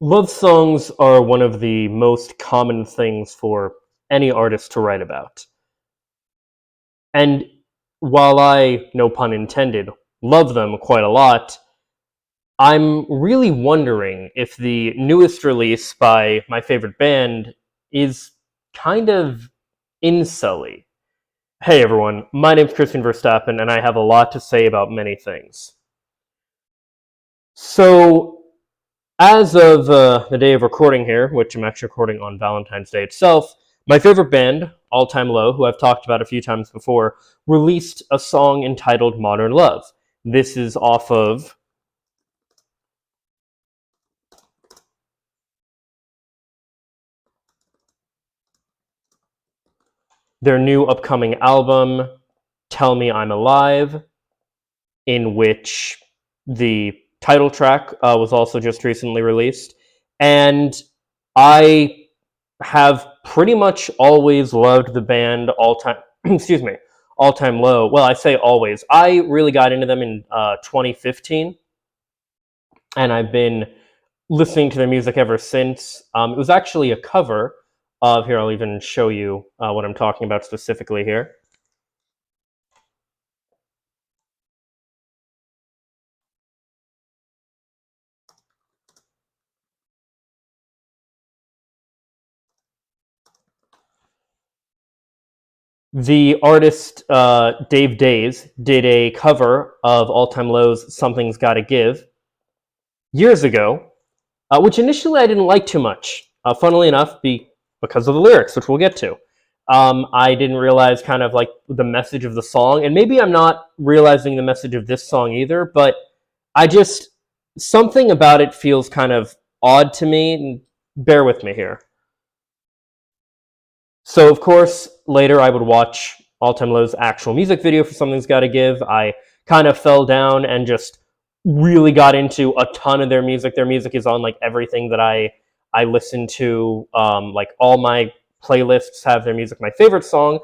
Love songs are one of the most common things for any artist to write about. And while I, no pun intended, love them quite a lot, I'm really wondering if the newest release by my favorite band is kind of insully. Hey everyone, my name's Christian Verstappen, and I have a lot to say about many things. So, as of the day of recording here, which I'm actually recording on Valentine's Day itself, my favorite band, All Time Low, who I've talked about a few times before, released a song entitled Modern Love. This is off of their new upcoming album, Tell Me I'm Alive, in which the title track was also just recently released. And I have pretty much always loved the band All Time, excuse me, All Time Low. Well, I say always. I really got into them in 2015, and I've been listening to their music ever since. It was actually a cover of, here, I'll even show you what I'm talking about specifically here. The artist Dave Days did a cover of All Time Low's Something's Gotta Give years ago, which initially I didn't like too much. Funnily enough, because of the lyrics, which we'll get to. I didn't realize kind of like the message of the song, and maybe I'm not realizing the message of this song either, but I just, something about it feels kind of odd to me, and bear with me here. So, of course, later I would watch All Time Low's actual music video for Something's Gotta Give. I kind of fell down and just really got into a ton of their music. Their music is on like everything that I listen to. Like all my playlists have their music. My favorite song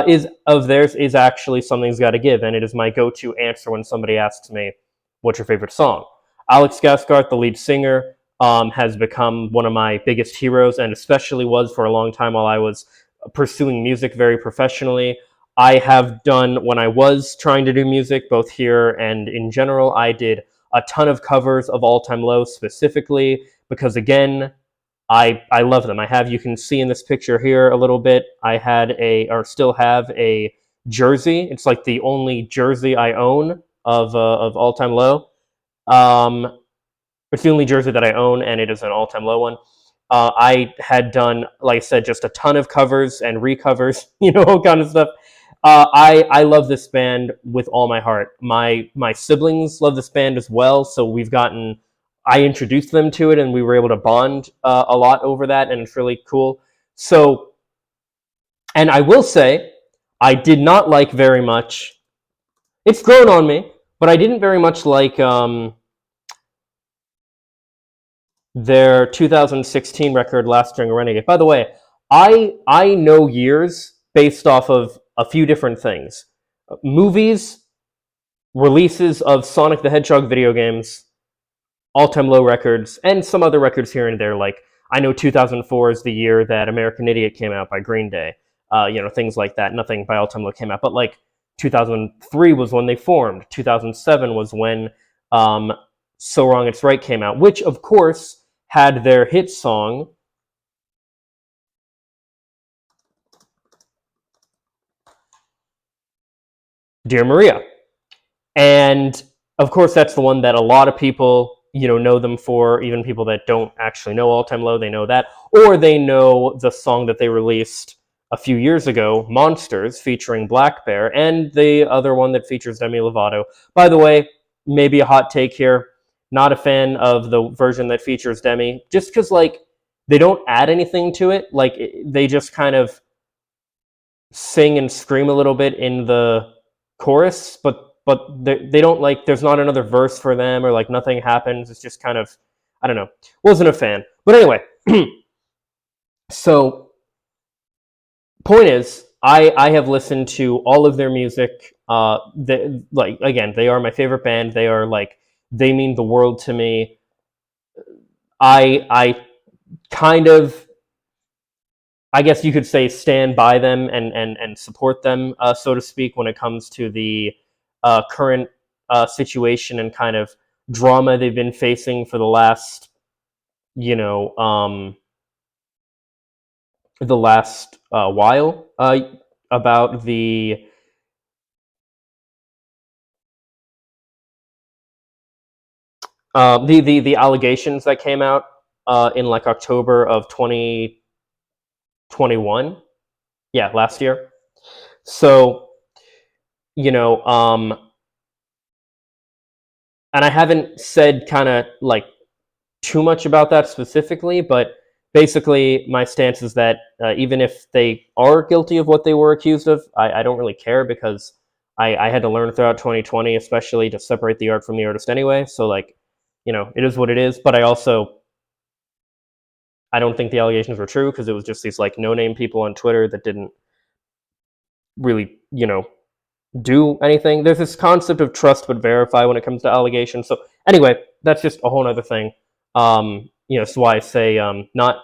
is of theirs is actually Something's Gotta Give, and it is my go-to answer when somebody asks me, "What's your favorite song?" Alex Gaskarth, the lead singer, has become one of my biggest heroes, and especially was for a long time while I was pursuing music very professionally. I have done, when I was trying to do music, both here and in general, I did a ton of covers of All Time Low specifically because, again, I love them. I have, you can see in this picture here a little bit, I had or still have a jersey. It's like the only jersey I own of All Time Low. It's the only jersey that I own, and it is an All Time Low one. I had done, like I said, just a ton of covers and recovers, all kind of stuff. I love this band with all my heart. My siblings love this band as well, so I introduced them to it, and we were able to bond a lot over that, and it's really cool. So, and I will say, I did not like very much. It's grown on me, but I didn't very much like their 2016 record, Last String Renegade. By the way, I know years based off of a few different things. Movies, releases of Sonic the Hedgehog video games, All Time Low records, and some other records here and there. Like, I know 2004 is the year that American Idiot came out by Green Day. Things like that. Nothing by All Time Low came out, but like 2003 was when they formed. 2007 was when So Wrong It's Right came out, which, of course, had their hit song Dear Maria. And of course, that's the one that a lot of people, know them for. Even people that don't actually know All Time Low, they know that. Or they know the song that they released a few years ago, Monsters, featuring Black Bear, and the other one that features Demi Lovato. By the way, maybe a hot take here. Not a fan of the version that features Demi, just because, like, they don't add anything to it. Like, they just kind of sing and scream a little bit in the chorus, but they don't, like, there's not another verse for them, or like nothing happens. It's just kind of, I don't know. Wasn't a fan. But anyway, so point is, I have listened to all of their music. Again, they are my favorite band. They are like, they mean the world to me. I kind of, I guess you could say, stand by them and support them, so to speak, when it comes to the current situation and kind of drama they've been facing for the last, you know, while, about the allegations that came out in like October of 2021. Yeah, last year. So, you know, and I haven't said kind of like too much about that specifically, but basically my stance is that even if they are guilty of what they were accused of, I don't really care, because I had to learn throughout 2020, especially, to separate the art from the artist anyway. So like, it is what it is. But I don't think the allegations were true, because it was just these like no-name people on Twitter that didn't really, do anything. There's this concept of trust but verify when it comes to allegations. So anyway, that's just a whole other thing. So why I say, not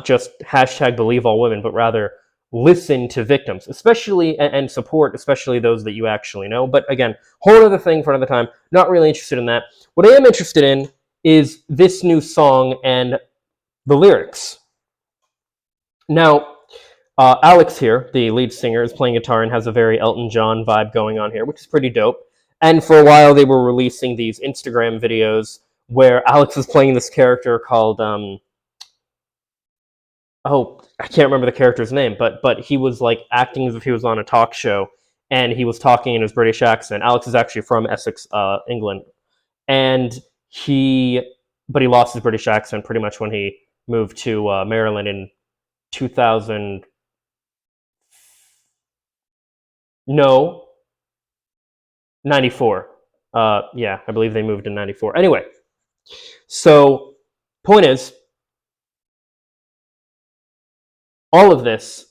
just hashtag believe all women, but rather listen to victims, especially, and support especially those that you actually know. But again, whole other thing for another time. Not really interested in that. What I am interested in is this new song and the lyrics. Now, Alex here, the lead singer, is playing guitar and has a very Elton John vibe going on here, which is pretty dope. And for a while, they were releasing these Instagram videos where Alex was playing this character called, oh, I can't remember the character's name, but he was like acting as if he was on a talk show, and he was talking in his British accent. Alex is actually from Essex, England, and he but he lost his British accent pretty much when he moved to Maryland in 2000. No, 94. Yeah, I believe they moved in 94. Anyway, so point is, all of this,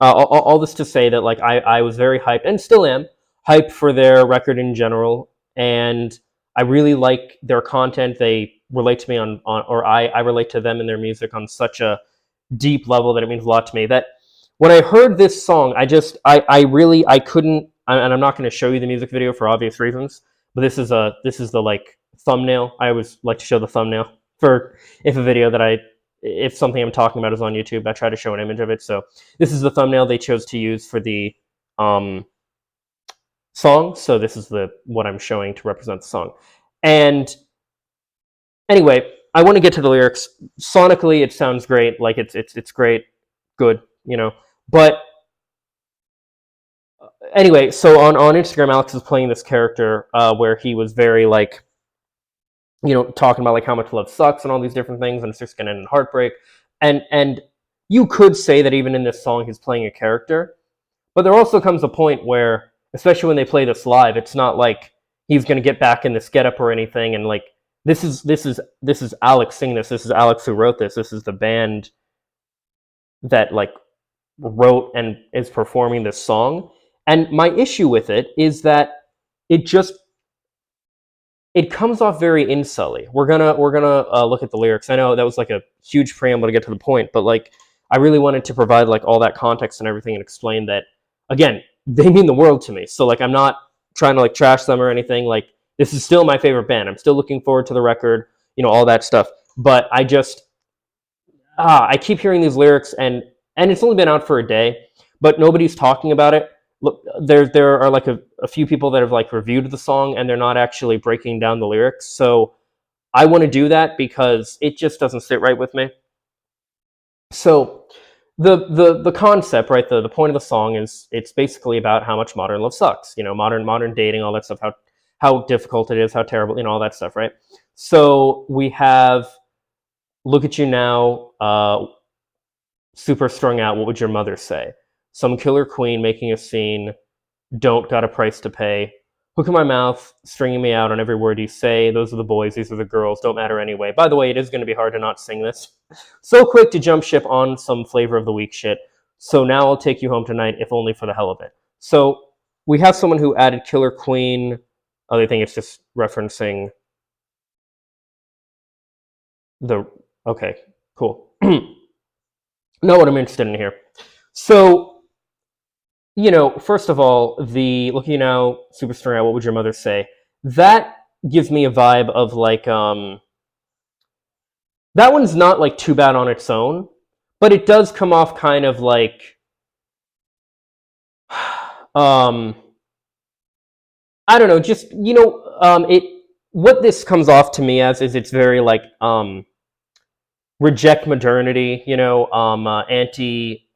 all this to say that like I was very hyped, and still am hyped, for their record in general, and I really like their content. They relate to me on or I relate to them and their music on such a deep level that it means a lot to me. That when I heard this song, I really, I couldn't, and I'm not going to show you the music video for obvious reasons, but this is the like thumbnail. I always like to show the thumbnail for if something I'm talking about is on YouTube, I try to show an image of it. So this is the thumbnail they chose to use for the song. So this is the what I'm showing to represent the song. And anyway, I want to get to the lyrics. Sonically, it sounds great. Like it's great, good, But anyway, so on Instagram, Alex is playing this character where he was very like, talking about like how much love sucks and all these different things, and it's just gonna end in heartbreak. And you could say that even in this song, he's playing a character, but there also comes a point where, especially when they play this live, it's not like he's gonna get back in this getup or anything, and like this is Alex singing this. This is Alex who wrote this. This is the band that like wrote and is performing this song. And my issue with it is that it just it comes off very insully. We're gonna look at the lyrics. I know that was like a huge preamble to get to the point, but like I really wanted to provide like all that context and everything and explain that, again, they mean the world to me. So like I'm not trying to like trash them or anything. Like this is still my favorite band. I'm still looking forward to the record, all that stuff. But I keep hearing these lyrics, and it's only been out for a day, but nobody's talking about it. Look, there are like a few people that have like reviewed the song, and they're not actually breaking down the lyrics. So I want to do that because it just doesn't sit right with me. So the concept, right? The point of the song is it's basically about how much modern love sucks. Modern dating, all that stuff. How difficult it is, how terrible, all that stuff, right? So we have look at you now, super strung out. What would your mother say? Some killer queen making a scene. Don't got a price to pay. Hook in my mouth, stringing me out on every word you say. Those are the boys, these are the girls. Don't matter anyway. By the way, it is going to be hard to not sing this. So quick to jump ship on some flavor of the week shit. So now I'll take you home tonight, if only for the hell of it. So we have someone who added killer queen. I think it's just referencing the okay, cool. Know what I'm interested in here. So, first of all, the Looking Now, Superstar Now, What Would Your Mother Say? That gives me a vibe of like, that one's not like too bad on its own, but it does come off kind of like, um, I don't know, just, what this comes off to me as is it's very like, reject modernity, anti,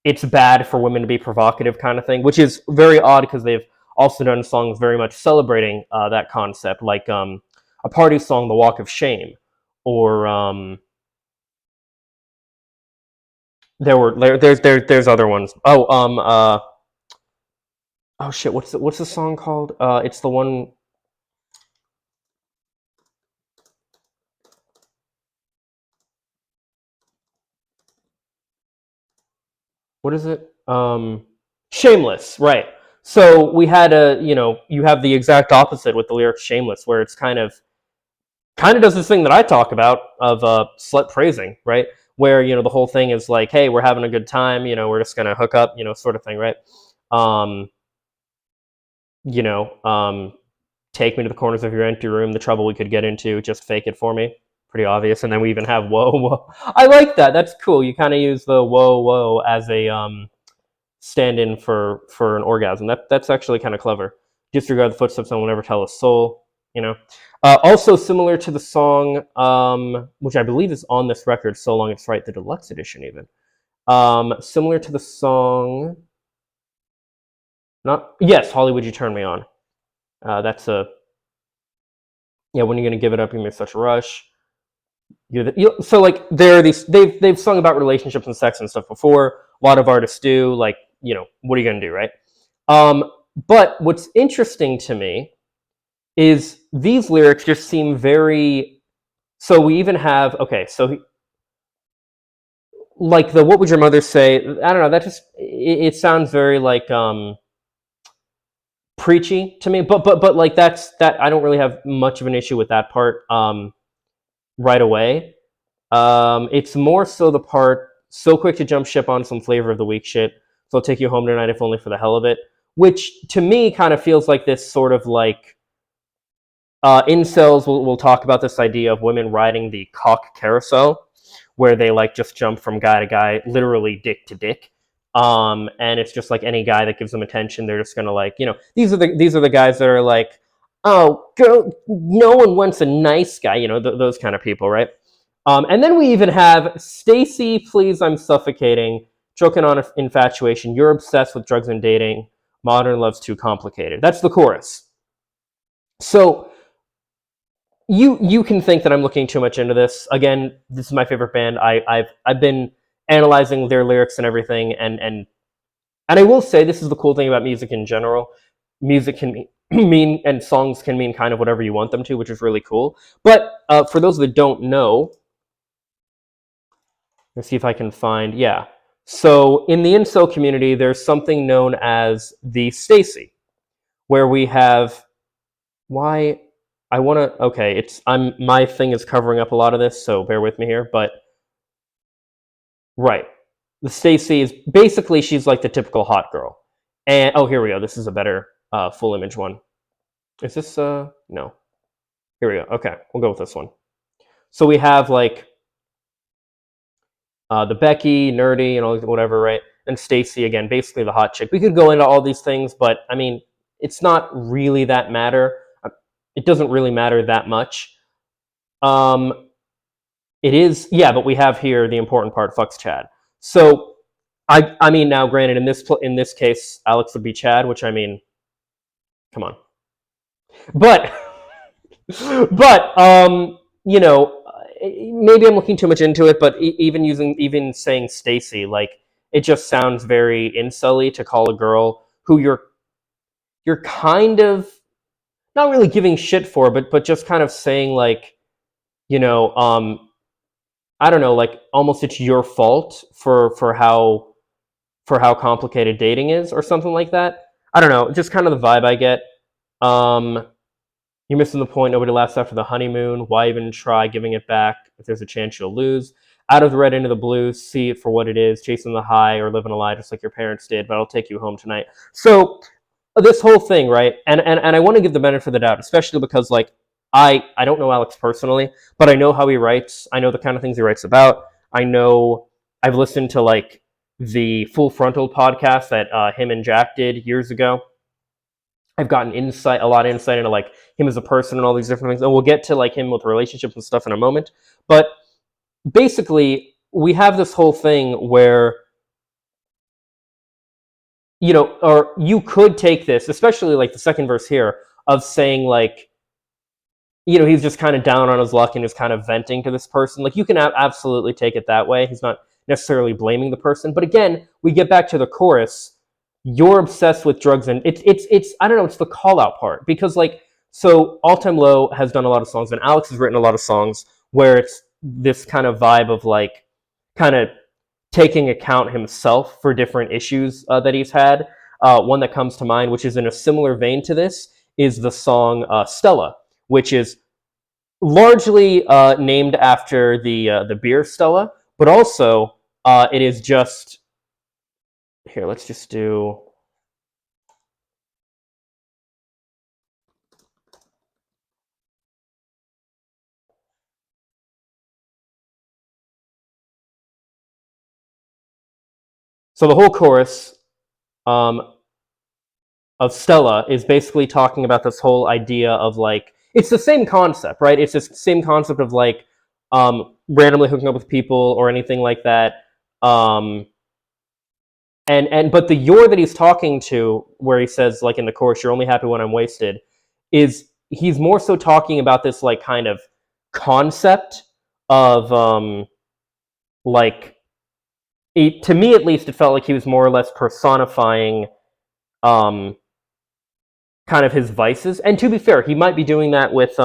it's bad for women to be provocative kind of thing, which is very odd because they've also done songs very much celebrating that concept, like a party song, "The Walk of Shame," or there's other ones. Oh shit, what's the song called? It's the one. What is it? Shameless, right? So we had you have the exact opposite with the lyrics "Shameless," where it's kind of does this thing that I talk about of slut praising, right? Where the whole thing is like, hey, we're having a good time, we're just gonna hook up, sort of thing, right? Um, you know, um, Take me to the corners of your empty room, the trouble we could get into, just fake it for me. Pretty obvious. And then we even have whoa, whoa. I like that. That's cool. You kind of use the whoa, whoa as a stand-in for an orgasm. That's actually kind of clever. Disregard the footsteps and will never tell a soul. Also similar to the song, which I believe is on this record, "So Long It's Right," the deluxe edition, even. Similar to the song, not yes, "Hollywood You Turn Me On." That's a yeah. When you're gonna give it up, you make such a rush. So like there are these they've sung about relationships and sex and stuff before. A lot of artists do. Like what are you gonna do, right? Um, but what's interesting to me is these lyrics just seem very. So we even have okay. So like the "What Would Your Mother Say?" I don't know. That just it sounds very like preachy to me. But like that. I don't really have much of an issue with that part right away. It's more so the part "so quick to jump ship on some flavor of the week shit. So I'll take you home tonight if only for the hell of it," which to me kind of feels like this sort of like incels will talk about this idea of women riding the cock carousel, where they like just jump from guy to guy, literally dick to dick. And it's just like any guy that gives them attention, they're just gonna like, these are the guys that are like, oh, girl, no one wants a nice guy, those kind of people, right? And then we even have "Stacy, please, I'm suffocating, choking on infatuation. You're obsessed with drugs and dating. Modern love's too complicated." That's the chorus. So you can think that I'm looking too much into this. Again, this is my favorite band. I've been analyzing their lyrics and everything, and I will say this is the cool thing about music in general. Music can mean and songs can mean kind of whatever you want them to, which is really cool. But for those that don't know, let's see if I can find. Yeah. So in the incel community, there's something known as the Stacy, where we have why I want to. Okay, my thing is covering up a lot of this, so bear with me here. But right, the Stacy is basically she's like the typical hot girl, and oh, here we go. This is a better full image one. Is this no? Here we go. Okay, we'll go with this one. So we have like the Becky, nerdy, and all whatever, right? And Stacy again, basically the hot chick. We could go into all these things, but I mean, it's not really that matter. It doesn't really matter that much. It is, yeah, but we have here the important part: fucks Chad. So, I mean, now granted, in this case, Alex would be Chad, which I mean, come on, but but maybe I'm looking too much into it, but even saying Stacy, like it just sounds very insully to call a girl who you're kind of not really giving shit for, but just kind of saying like, you know, I don't know, like almost it's your fault for how complicated dating is or something like that. I don't know, just kind of the vibe I get. Um, You're missing the point. Nobody laughs after the honeymoon. Why even try giving it back if there's a chance you'll lose? Out of the red into the blue, see it for what it is, chasing the high or living a lie just like your parents did, but I'll take you home tonight. So this whole thing, right? And I want to give the benefit of the doubt, especially because like I don't know Alex personally, but I know how he writes. I know the kind of things he writes about. I know I've listened to like the Full Frontal podcast that him and Jack did years ago. I've gotten insight, a lot of insight into like him as a person and all these different things. And we'll get to like him with relationships and stuff in a moment. But basically, we have this whole thing where, you know, or you could take this, especially like the second verse here, of saying like, you know, he's just kind of down on his luck and is kind of venting to this person. Like, you can absolutely take it that way. He's not necessarily blaming the person. But again, we get back to the chorus. You're obsessed with drugs, and it's I don't know, it's the call out part, because like, so All Time Low has done a lot of songs, and Alex has written a lot of songs where it's this kind of vibe of like kind of taking account himself for different issues that he's had. One that comes to mind, which is in a similar vein to this, is the song Stella, which is largely named after the beer Stella, but also it is just here. Let's just do. So the whole chorus of Stella is basically talking about this whole idea of like, it's the same concept, right? It's this same concept of like randomly hooking up with people or anything like that. And but the you're that he's talking to, where he says like in the chorus, "You're only happy when I'm wasted," is he's more so talking about this like kind of concept of like to me at least, it felt like he was more or less personifying um kind of his vices. And to be fair, he might be doing that with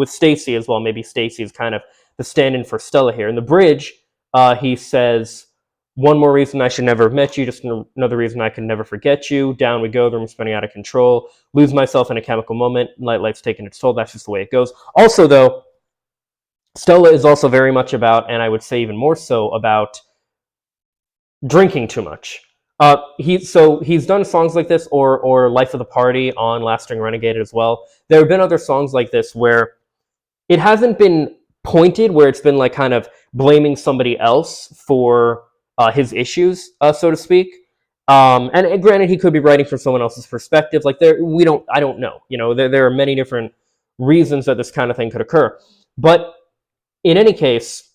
Stacy as well. Maybe Stacy is kind of the stand-in for Stella here. In the bridge, he says, "One more reason I should never have met you, just another reason I can never forget you. Down we go, the room's spinning out of control. Lose myself in a chemical moment. Life's taking its toll. That's just the way it goes." Also, though, Stella is also very much about, and I would say even more so, about drinking too much. He's done songs like this, or "Life of the Party" on Last String Renegade as well. There have been other songs like this where it hasn't been pointed, where it's been like kind of blaming somebody else for his issues, so to speak. And granted, he could be writing from someone else's perspective. Like I don't know. You know, there are many different reasons that this kind of thing could occur. But in any case,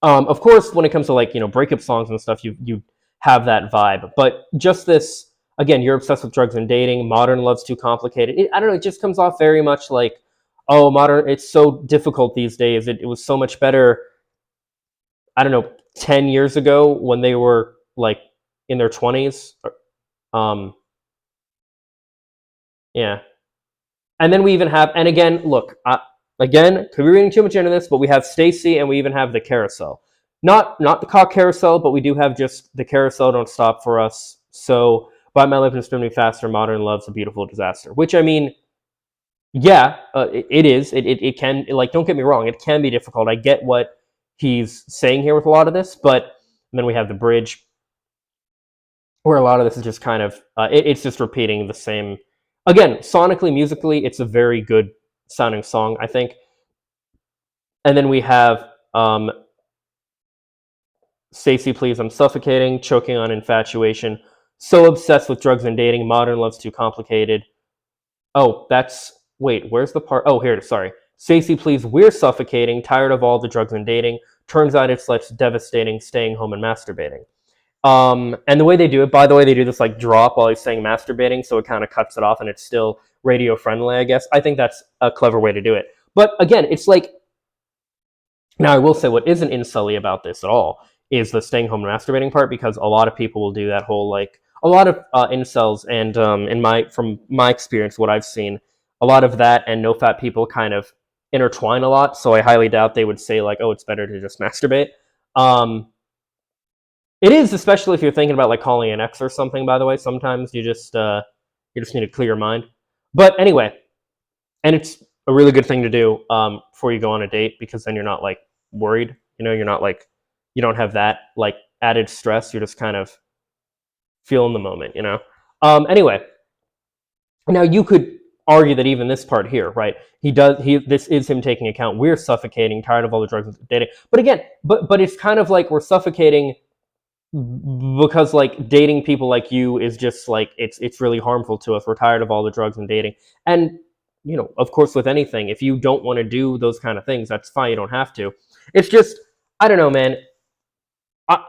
of course, when it comes to like, you know, breakup songs and stuff, you have that vibe. But just this, again, you're obsessed with drugs and dating. Modern love's too complicated. I don't know. It just comes off very much like, oh, modern. It's so difficult these days. It was so much better. I don't know, 10 years ago when they were like in their 20s. Yeah. And then we even have, and again, look, again, could be reading too much into this, but we have Stacy, and we even have the carousel. Not the cock carousel, but we do have just the carousel don't stop for us. So, bite my lip and spin me faster. Modern love's a beautiful disaster. Which, I mean, yeah, it is. It can, like, don't get me wrong, it can be difficult. I get what he's saying here with a lot of this, but then we have the bridge, where a lot of this is just kind of, it's just repeating the same. Again, sonically, musically, it's a very good sounding song, I think. And then we have Stacy, please, I'm suffocating, choking on infatuation, so obsessed with drugs and dating, modern love's too complicated. Oh, wait, where's the part? Oh, here it is, sorry. Stacy, please, we're suffocating, tired of all the drugs and dating. Turns out it's less devastating, staying home and masturbating. And the way they do it, by the way, they do this like drop while he's saying masturbating, so it kind of cuts it off and it's still radio friendly, I guess. I think that's a clever way to do it. But again, it's like, now I will say what isn't insully about this at all is the staying home and masturbating part, because a lot of people will do that whole like, a lot of incels, and from my experience, what I've seen, a lot of that and no fat people kind of intertwine a lot. So I highly doubt they would say like, oh, it's better to just masturbate. It is, especially if you're thinking about like calling an ex or something. By the way, sometimes you just need to clear your mind. But anyway, and it's a really good thing to do before you go on a date, because then you're not like worried. You know, you're not like, you don't have that like added stress. You're just kind of feeling the moment. You know. Anyway, now you could argue that even this part here, right? This is him taking account. We're suffocating, tired of all the drugs and dating. But again, but it's kind of like we're suffocating because like dating people like you is just like it's really harmful to us. We're tired of all the drugs and dating. And you know, of course, with anything, if you don't want to do those kind of things, that's fine. You don't have to. It's just, I don't know, man. I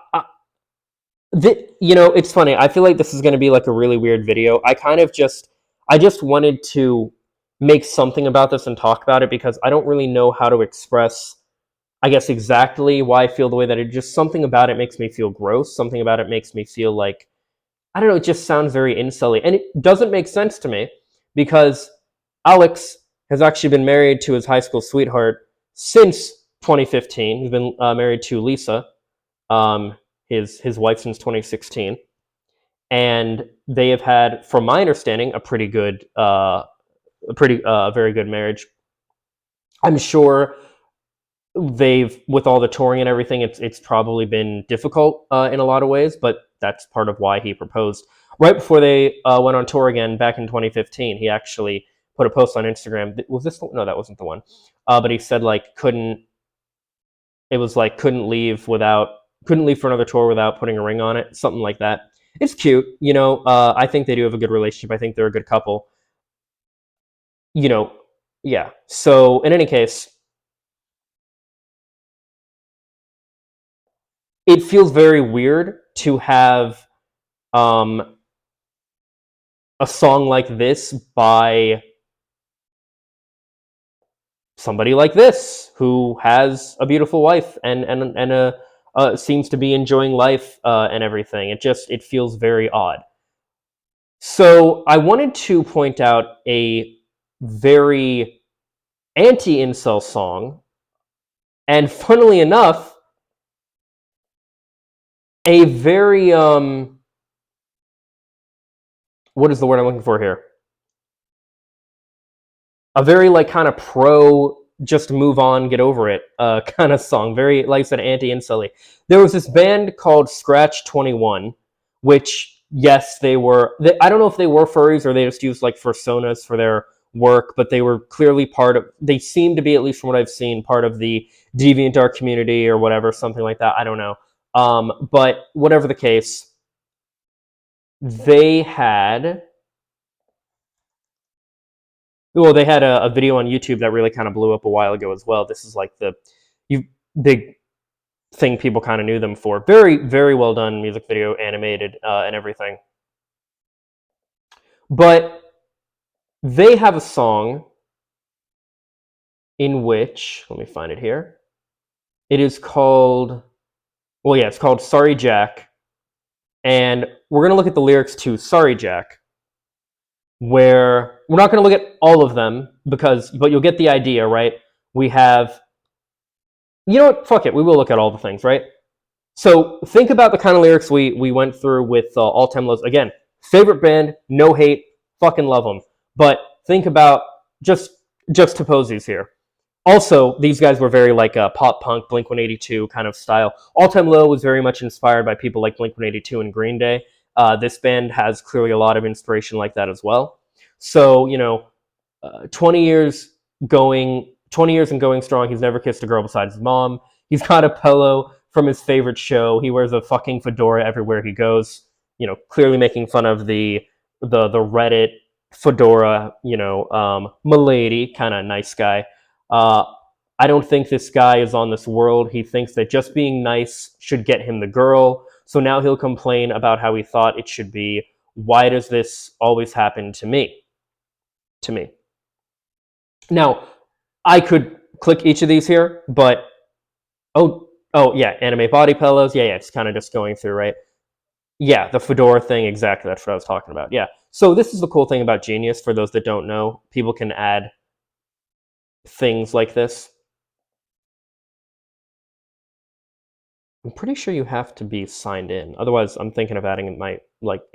you know, it's funny. I feel like this is going to be like a really weird video. I just wanted to make something about this and talk about it, because I don't really know how to express, I guess, exactly why I feel the way that just something about it makes me feel gross. Something about it makes me feel like, I don't know, it just sounds very insulty. And it doesn't make sense to me, because Alex has actually been married to his high school sweetheart since 2015. He's been married to Lisa, um, his wife, since 2016. And they have had, from my understanding, a very good marriage. I'm sure they've, with all the touring and everything, it's probably been difficult in a lot of ways, but that's part of why he proposed right before they went on tour again back in 2015. He actually put a post on Instagram. Was this no, that wasn't the one, but he said like couldn't leave for another tour without putting a ring on it, something like that. It's cute, you know. I think they do have a good relationship. I think they're a good couple, you know. Yeah, so in any case, it feels very weird to have um, a song like this by somebody like this, who has a beautiful wife and a seems to be enjoying life and everything. It feels very odd. So I wanted to point out a very anti-incel song, and funnily enough, a very what is the word I'm looking for here? A very like kind of pro, just move on, get over it kind of song. Very, like I said, anti-insully. There was this band called Scratch 21, which, yes, I don't know if they were furries or they just used like personas for their work, but they were clearly they seem to be, at least from what I've seen, part of the DeviantArt community or whatever, something like that. I don't know. But whatever the case, they had they had a video on YouTube that really kind of blew up a while ago as well. This is like the big thing people kind of knew them for. Very, very well done music video, animated and everything. But they have a song in which, let me find it here. It is called, it's called Sorry Jack. And we're going to look at the lyrics to Sorry Jack, where we're not going to look at all of them, but you'll get the idea, right? We have, you know what, fuck it, we will look at all the things, right? So think about the kind of lyrics we went through with All Time Lows. Again, favorite band, no hate, fucking love them. But think about just juxtapose these here. Also, these guys were very like pop punk, Blink-182 kind of style. All Time Low was very much inspired by people like Blink-182 and Green Day. This band has clearly a lot of inspiration like that as well. So, 20 years and going strong. He's never kissed a girl besides his mom. He's got a pillow from his favorite show. He wears a fucking fedora everywhere he goes. Clearly making fun of the Reddit fedora. Milady, kind of nice guy. I don't think this guy is on this world. He thinks that just being nice should get him the girl. So now he'll complain about how he thought it should be. Why does this always happen to me? Now, I could click each of these here, but oh yeah, anime body pillows. Yeah, it's kind of just going through, right? Yeah, the fedora thing, exactly. That's what I was talking about. Yeah. So this is the cool thing about Genius. For those that don't know, people can add things like this. I'm pretty sure you have to be signed in. Otherwise, I'm thinking of adding my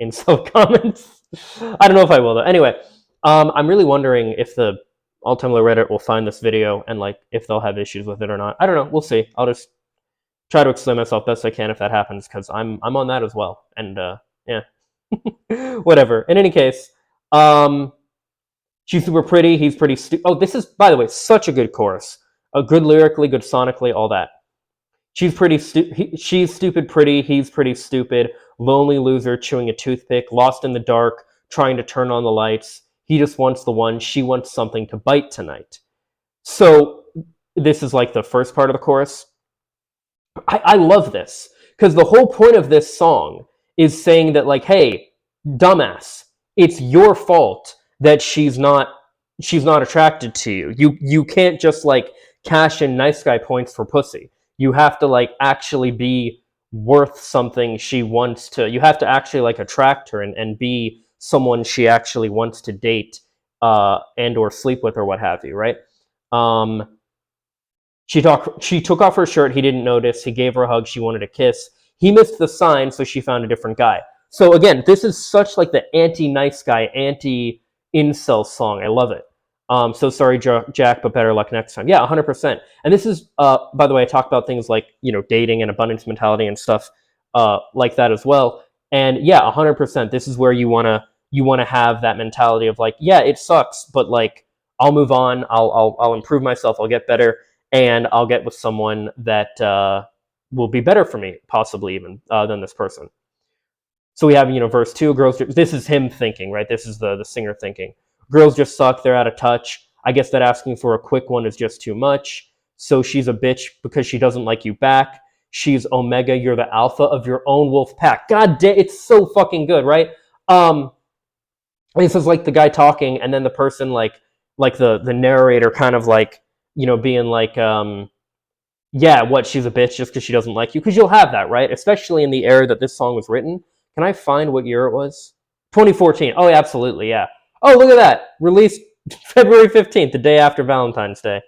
incel comments. I don't know if I will though. Anyway, I'm really wondering if the All Time Low Reddit will find this video and like if they'll have issues with it or not. I don't know. We'll see. I'll just try to explain myself best I can if that happens because I'm on that as well. And yeah, whatever. In any case, um, she's super pretty. He's pretty. Oh, this is, by the way, such a good chorus. A good lyrically, good sonically, all that. She's pretty. She's stupid pretty. He's pretty stupid. Lonely loser chewing a toothpick. Lost in the dark, trying to turn on the lights. He just wants the one. She wants something to bite tonight. So this is like the first part of the chorus. I love this because the whole point of this song is saying that like, hey, dumbass, it's your fault that she's not attracted to you. You can't just like cash in nice guy points for pussy. You have to like actually be worth something she wants to. You have to actually like attract her and be someone she actually wants to date and or sleep with or what have you, right? Um, she took off her shirt. He didn't notice. He gave her a hug. She wanted a kiss. He missed the sign, so she found a different guy. So again, this is such like the anti-nice guy, anti-incel song. I love it. So sorry, Jack, but better luck next time. Yeah, 100%. And this is, by the way, I talked about things like dating and abundance mentality and stuff like that as well. And yeah, 100%. This is where you wanna have that mentality of like, yeah, it sucks, but like I'll move on. I'll improve myself. I'll get better and I'll get with someone that will be better for me, possibly even than this person. So we have, verse 2, girls. This is him thinking, right? This is the singer thinking. Girls just suck. They're out of touch. I guess that asking for a quick one is just too much. So she's a bitch because she doesn't like you back. She's Omega. You're the alpha of your own wolf pack. God damn, it's so fucking good, right? This is like the guy talking, and then the person like the narrator kind of like being like yeah, what, she's a bitch just because she doesn't like you, because you'll have that, right? Especially in the era that this song was written. Can I find what year it was? 2014. Oh, yeah, absolutely, yeah. Oh, look at that, released February 15th, the day after Valentine's Day.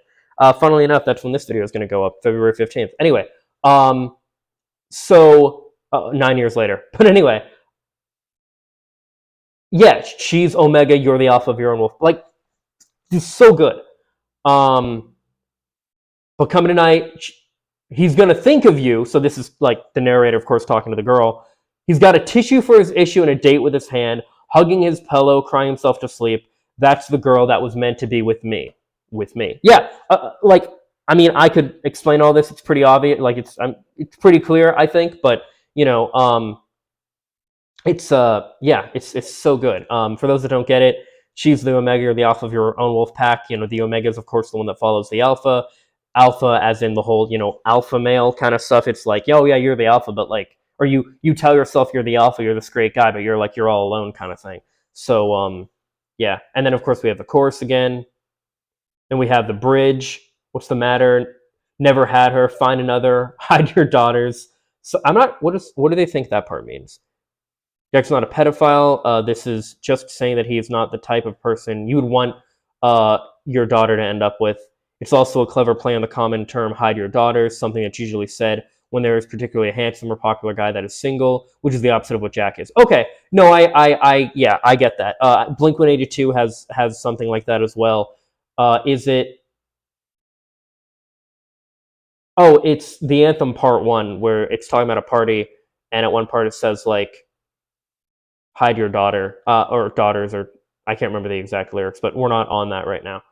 Funnily enough, that's when this video is going to go up, February 15th. Anyway, so 9 years later. But anyway, yeah, she's Omega, you're the alpha of your own wolf. Like, it's so good. But coming tonight, he's gonna think of you. So this is like the narrator, of course, talking to the girl. He's got a tissue for his issue and a date with his hand, hugging his pillow, crying himself to sleep. That's the girl that was meant to be with me. With me. Yeah, like, I mean, I could explain all this. It's pretty obvious. Like, it's pretty clear, I think. But it's yeah, it's so good. For those that don't get it, she's the Omega or the alpha of your own wolf pack. The Omega is, of course, the one that follows the alpha. Alpha as in the whole, alpha male kind of stuff. It's like, oh yeah, you're the alpha, but like, or you tell yourself you're the alpha, you're this great guy, but you're all alone kind of thing. So yeah. And then of course we have the chorus again. Then we have the bridge. What's the matter? Never had her, find another, hide your daughters. So I'm not, what do they think that part means? Jack's not a pedophile. This is just saying that he is not the type of person you would want your daughter to end up with. It's also a clever play on the common term hide your daughters, something that's usually said when there is particularly a handsome or popular guy that is single, which is the opposite of what Jack is. Okay, no, yeah, I get that. Blink-182 has something like that as well. Is it? Oh, it's the anthem part 1 where it's talking about a party, and at one part it says like hide your daughter or daughters, or I can't remember the exact lyrics, but we're not on that right now.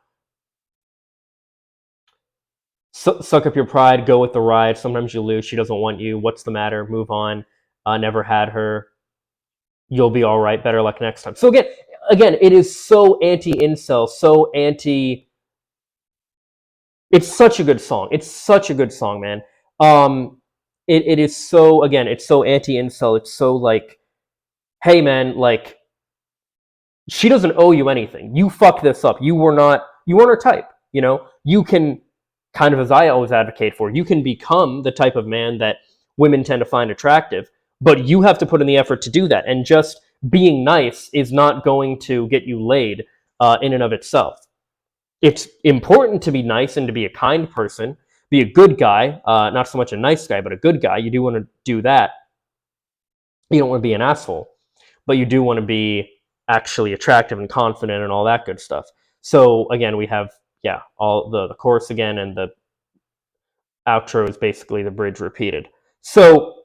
Suck up your pride, go with the ride. Sometimes you lose. She doesn't want you. What's the matter? Move on. Never had her. You'll be all right. Better luck next time. So again, it is so anti-incel, so anti. It's such a good song. It's such a good song, man. It is so, again, it's so anti-incel. It's so like, hey man, like, she doesn't owe you anything. You fucked this up. You weren't her type. You can, kind of as I always advocate for, you can become the type of man that women tend to find attractive, but you have to put in the effort to do that. And just being nice is not going to get you laid in and of itself. It's important to be nice and to be a kind person, be a good guy, not so much a nice guy, but a good guy. You do want to do that. You don't want to be an asshole, but you do want to be actually attractive and confident and all that good stuff. So again, we have all the chorus again, and the outro is basically the bridge repeated. So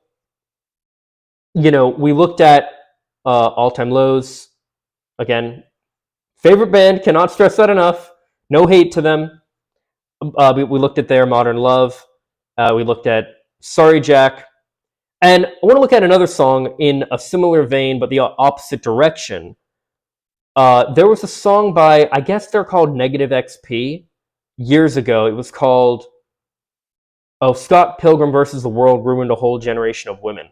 we looked at All Time Lows again. Favorite band, cannot stress that enough. No hate to them. We looked at their Modern Love. We looked at Sorry Jack. And I want to look at another song in a similar vein, but the opposite direction. There was a song by, I guess they're called Negative XP, years ago. It was called, Scott Pilgrim versus the World Ruined a Whole Generation of Women.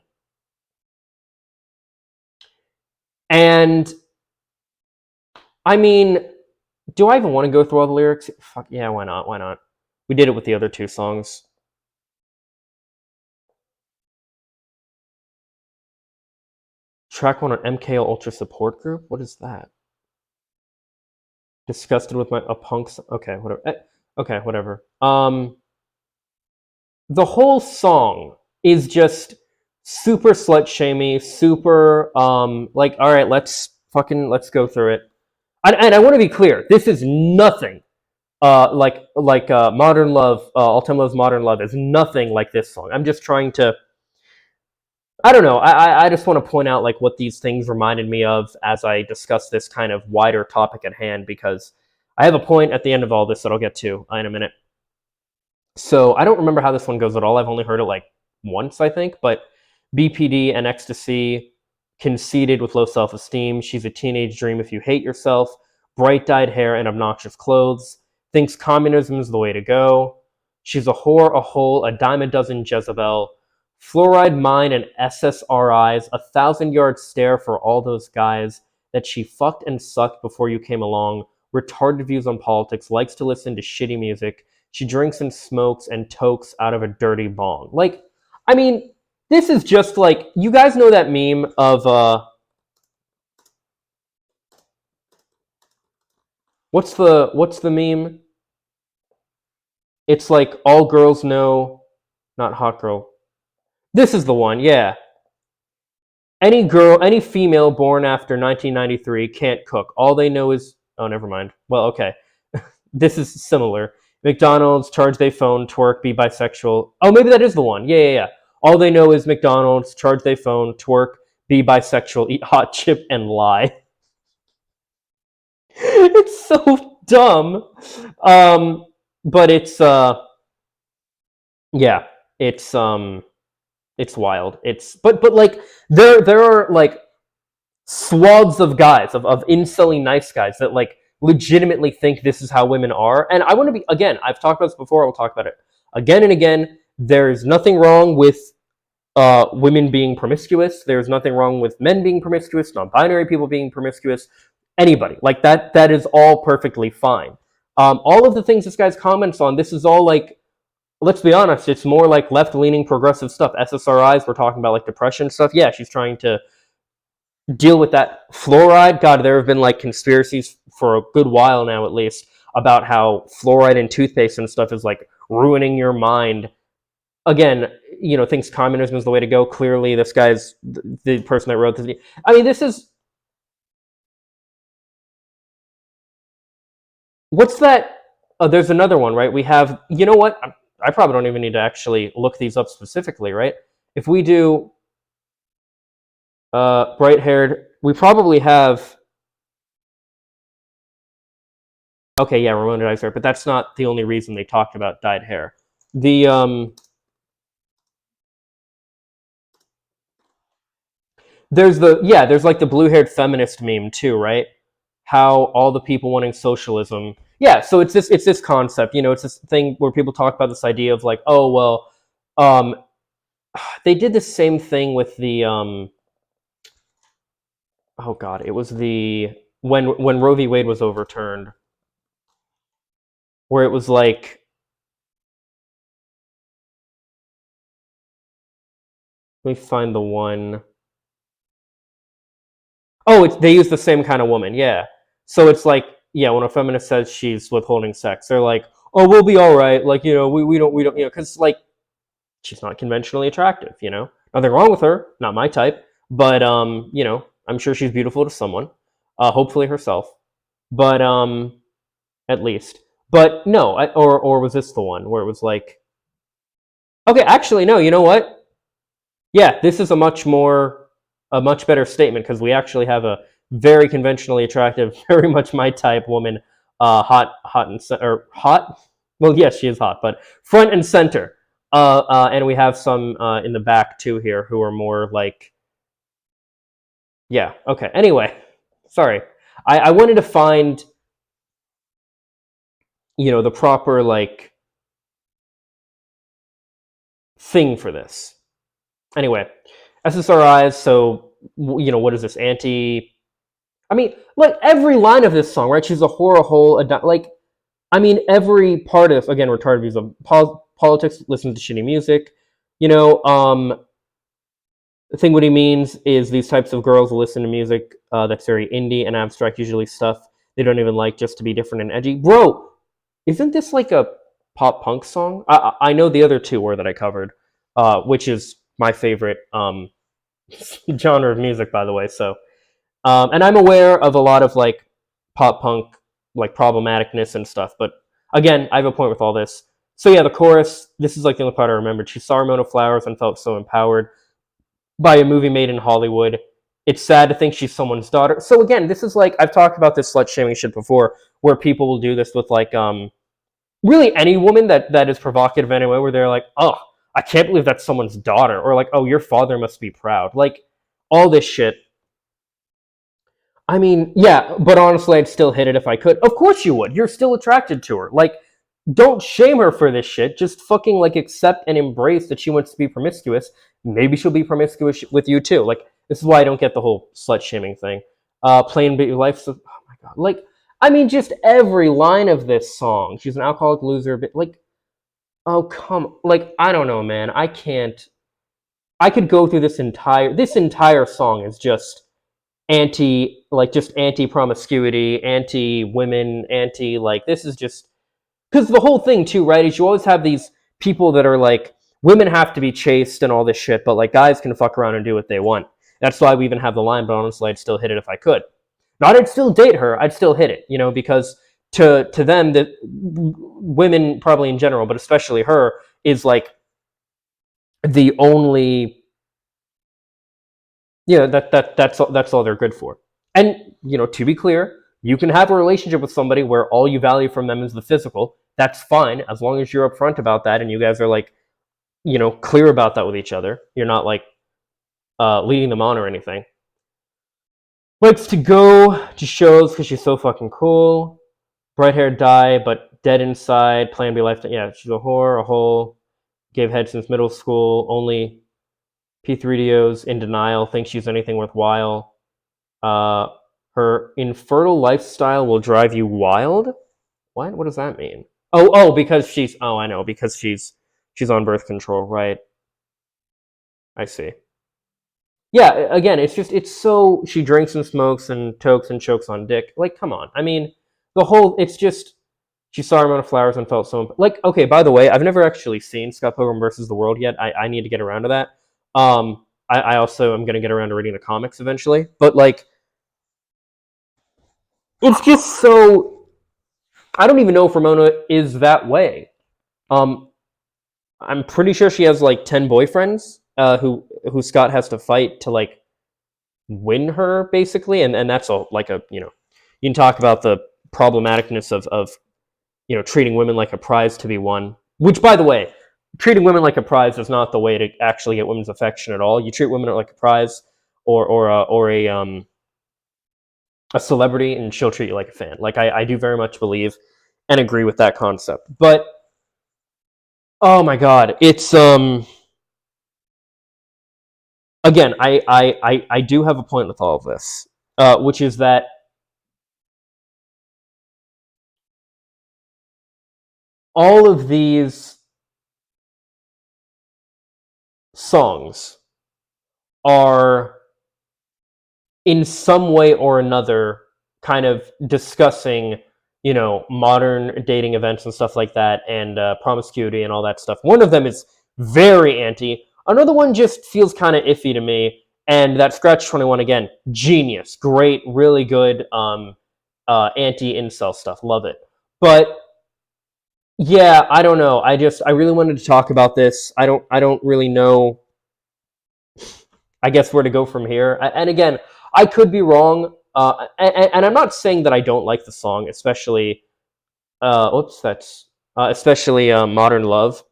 And, I mean, do I even want to go through all the lyrics? Fuck yeah, why not? Why not? We did it with the other two songs. Track one on MKO Ultra Support Group? What is that? Disgusted with a punk's... Okay, whatever. Okay, whatever. The whole song is just super slut-shamey, super, like, alright, let's go through it. And I want to be clear, this is nothing like Modern Love, All Time Love's Modern Love is nothing like this song. I'm just trying to, I don't know, I just want to point out like what these things reminded me of as I discuss this kind of wider topic at hand, because I have a point at the end of all this that I'll get to in a minute. So I don't remember how this one goes at all. I've only heard it like once, I think, but BPD and Ecstasy, conceited with low self-esteem, she's a teenage dream if you hate yourself, bright dyed hair and obnoxious clothes, thinks communism is the way to go, she's a whore, a hole, a dime a dozen Jezebel, fluoride mind and SSRIs, 1,000-yard stare for all those guys that she fucked and sucked before you came along, retarded views on politics, likes to listen to shitty music, she drinks and smokes and tokes out of a dirty bong. Like, I mean, this is just like, you guys know that meme of, what's the meme? It's like, all girls know, not hot girl. This is the one, yeah. Any female born after 1993 can't cook. All they know is, oh, never mind. Well, okay. This is similar. McDonald's, charge they phone, twerk, be bisexual. Oh, maybe that is the one. Yeah. All they know is McDonald's, charge they phone, twerk, be bisexual, eat hot chip, and lie. It's so dumb. But it's yeah, it's wild. But like there are like swaths of guys of incelly nice guys that like legitimately think this is how women are. And I want to be, again, I've talked about this before, I'll talk about it again and again. There's nothing wrong with women being promiscuous. There's nothing wrong with men being promiscuous, non-binary people being promiscuous, anybody. Like that is all perfectly fine. All of the things this guy's comments on, this is all like, let's be honest, it's more like left-leaning progressive stuff. SSRIs, we're talking about like depression stuff. Yeah, she's trying to deal with that. Fluoride, God, there have been like conspiracies for a good while now, at least, about how fluoride in toothpaste and stuff is like ruining your mind. Again, thinks communism is the way to go. Clearly, this guy's the person that wrote this. I mean, this is, what's that? Oh, there's another one, right? We have, you know what? I probably don't even need to actually look these up specifically, right? If we do bright-haired, we probably have, okay, yeah, Ramona dyes hair, but that's not the only reason they talked about dyed hair. There's like the blue-haired feminist meme too, right? How all the people wanting socialism. Yeah, so it's this concept, it's this thing where people talk about this idea of like, oh well, they did the same thing with the oh god, it was the when Roe v. Wade was overturned, where it was like, let me find the one. Oh, they use the same kind of woman, yeah. So it's like, yeah, when a feminist says she's withholding sex, they're like, oh, we'll be all right. Like, we don't, because like, she's not conventionally attractive, Nothing wrong with her, not my type, but I'm sure she's beautiful to someone, hopefully herself. But at least. But no, or was this the one where it was like, okay, actually, no, you know what? Yeah, this is a much better statement because we actually have a very conventionally attractive, very much my type woman, hot and or hot. Well, yes, she is hot, but front and center. And we have some in the back too here who are more like, yeah, okay. Anyway, sorry, I wanted to find the proper like thing for this. Anyway, SSRIs. So what is this anti? I mean, like every line of this song, right? She's a whore, a hole, like. I mean, every part of again retarded views of politics. Listens to shitty music. The thing what he means is these types of girls will listen to music that's very indie and abstract, usually stuff they don't even like, just to be different and edgy. Bro, isn't this like a pop punk song? I know the other two were that I covered, which is my favorite genre of music, by the way. So, and I'm aware of a lot of like pop punk, like problematicness and stuff. But again, I have a point with all this. So yeah, the chorus. This is like the only part I remembered. She saw Ramona Flowers and felt so empowered by a movie made in Hollywood. It's sad to think she's someone's daughter. So again, this is like I've talked about this slut shaming shit before, where people will do this with like really any woman that is provocative anyway, where they're like, oh, I can't believe that's someone's daughter, or like, oh, your father must be proud, like all this shit. I mean, yeah, but honestly, I'd still hit it if I could. Of course you would. You're still attracted to her. Like, don't shame her for this shit. Just fucking like accept and embrace that she wants to be promiscuous. Maybe she'll be promiscuous with you too. Like, this is why I don't get the whole slut shaming thing. Plain but your life's oh my god. Like, I mean, just every line of this song. She's an alcoholic loser, but like, oh come, like I don't know, man. I can't. I could go through this entire song is just anti promiscuity, anti women, anti like this is just because the whole thing too, right? Is you always have these people that are like women have to be chaste and all this shit, but like guys can fuck around and do what they want. That's why we even have the line. But honestly, I'd still hit it if I could. Not, I'd still date her. I'd still hit it, because to them, that women probably in general, but especially her, is like the only that's all they're good for. And to be clear, you can have a relationship with somebody where all you value from them is the physical. That's fine as long as you're upfront about that and you guys are like clear about that with each other. You're not like leading them on or anything. Likes to go to shows because she's so fucking cool. Bright hair dye, but dead inside. Plan B life. Yeah, she's a whore, a hole. Gave head since middle school. Only P3DOs in denial. Thinks she's anything worthwhile. Her infertile lifestyle will drive you wild. What? What does that mean? Oh, because she's. Oh, I know. Because she's on birth control, right? I see. Yeah. Again, it's so she drinks and smokes and tokes and chokes on dick. Like, come on. I mean, it's just she saw Ramona Flowers and felt so like. Okay, by the way, I've never actually seen Scott Pilgrim versus the World yet. I need to get around to that. I also am gonna get around to reading the comics eventually, but like, it's just so. I don't even know if Ramona is that way. Um, I'm pretty sure she has like 10 boyfriends who Scott has to fight to like win her basically, and that's all like you can talk about the problematicness of treating women like a prize to be won. Which, by the way, treating women like a prize is not the way to actually get women's affection at all. You treat women like a prize or a celebrity, and she'll treat you like a fan. Like I do very much believe and agree with that concept. But oh my god, it's again, I do have a point with all of this, which is that all of these songs are in some way or another kind of discussing modern dating events and stuff like that, and promiscuity and all that stuff. One of them is very anti. Another one just feels kind of iffy to me. And that Scratch 21 again, genius, great, really good anti-incel stuff. Love it. But yeah, I don't know. I really wanted to talk about this. I don't really know, I guess, where to go from here. And again, I could be wrong. And I'm not saying that I don't like the song, especially oops, that's especially Modern Love,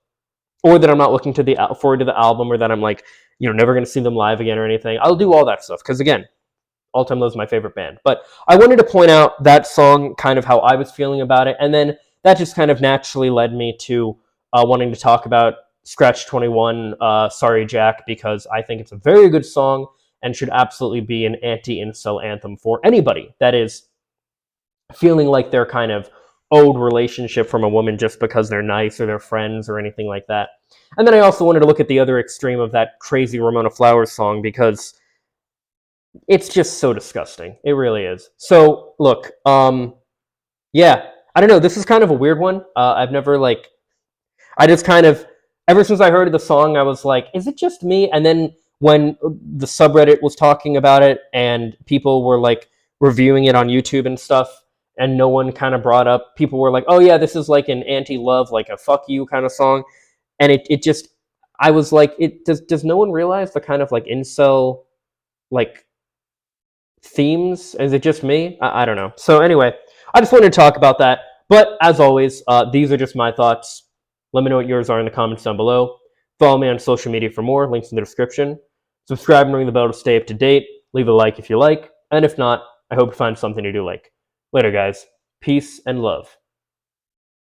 or that I'm not looking to the forward to the album, or that I'm like, never going to see them live again or anything. I'll do all that stuff because again, All Time Low is my favorite band. But I wanted to point out that song, kind of how I was feeling about it, and then that just kind of naturally led me to wanting to talk about Scratch 21, Sorry Jack, because I think it's a very good song and should absolutely be an anti-incel anthem for anybody that is feeling like they're kind of owed relationship from a woman just because they're nice or they're friends or anything like that. And then I also wanted to look at the other extreme of that crazy Ramona Flowers song because it's just so disgusting. It really is. So look, yeah, I don't know. This is kind of a weird one. I've never like, I just kind of, ever since I heard the song, I was like, is it just me? And then when the subreddit was talking about it and people were like reviewing it on YouTube and stuff, and no one kind of brought up, people were like, oh yeah, this is like an anti-love, like a fuck you kind of song. And it just, I was like, does no one realize the kind of like incel, like, themes? Is it just me? I don't know. So anyway, I just wanted to talk about that. But as always, these are just my thoughts. Let me know what yours are in the comments down below. Follow me on social media for more. Links in the description. Subscribe and ring the bell to stay up to date. Leave a like if you like. And if not, I hope you find something you do like. Later, guys. Peace and love.